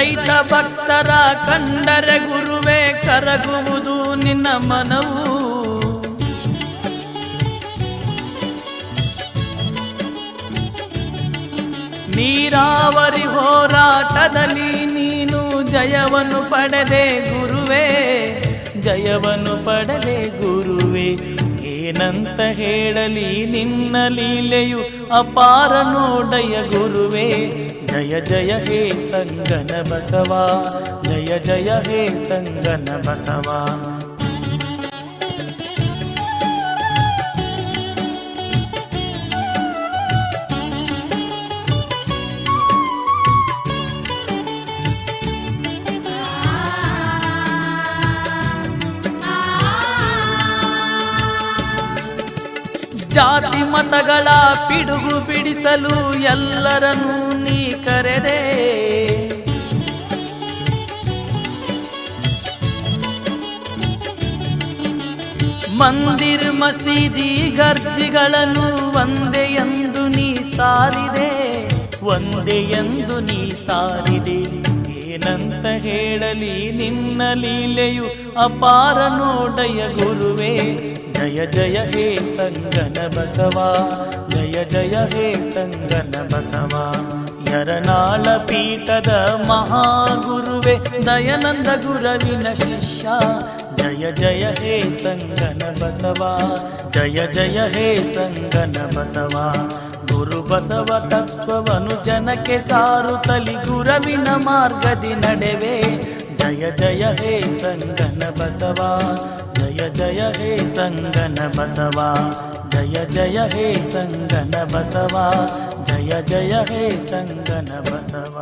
ರೈತ ಭಕ್ತರ ಕಂಡರೆ ಗುರುವೇ ಕರಗುವುದು ನಿನ್ನ ಮನವು. ನೀರಾವರಿ ಹೋರಾಟದಲ್ಲಿ ನೀನು ಜಯವನ್ನು ಪಡೆದೆ ಗುರುವೇ, ಜಯವನ್ನು ಪಡೆದೆ ಗುರುವೇ. ಏನಂತ ಹೇಳಲಿ ನಿನ್ನ ಲೀಲೆಯು ಅಪಾರ ನೋಡಯ್ಯ ಗುರುವೇ. ಜಯ ಜಯ ಹೇ ಸಂಗನ ಬಸವ, ಜಯ ಜಯ ಹೇ ಸಂಗನ ಬಸವ. ಜಾತಿ ಮತಗಳ ಪಿಡುಗು ಬಿಡಿಸಲು ಎಲ್ಲರನ್ನೂ ನೀ ಕರೆದೆ. ಮಂದಿರ ಮಸೀದಿ ಗರ್ಜಿಗಳನ್ನು ಒಂದೇ ಎಂದು ನೀ ಸಾರಿದೆ, ಒಂದೇ ಎಂದು ನೀ ಸಾರಿದೆ. ಏನಂತ ಹೇಳಲಿ ನಿನ್ನ ಲೀಲೆಯು ಅಪಾರ ನೋಡಯ್ಯ ಗುರುವೇ. ಜಯ ಜಯ ಹೇ ಸಂಗನ ಬಸವ, ಜಯ ಜಯ ಹೇ ಸಂಗನ ಬಸವ. ಯರನಾಳ ಪೀಠದ ಮಹಾಗುರುವೆ ದಯಾನಂದ ಗುರುವಿನ ಶಿಷ್ಯ. ಜಯ ಜಯ ಹೇ ಸಂಗನ ಬಸವ, ಜಯ ಜಯ ಹೇ ಸಂಗನ ಬಸವ. ಗುರು ಬಸವ ತತ್ವವನ್ನು ಜನಕ್ಕೆ ಸಾರುತ್ತಲಿ ಗುರುವಿನ ಮಾರ್ಗದಿ ನಡೆವೆ. ಜಯ ಜಯ ಹೇ ಸಂಗನ ಬಸವ, ಜಯ ಜಯ ಹೇ ಸಂಗನ ಬಸವ. ಜಯ ಜಯ ಹೇ ಸಂಗನ ಬಸವ, ಜಯ ಜಯ ಹೇ ಸಂಗನ ಬಸವ.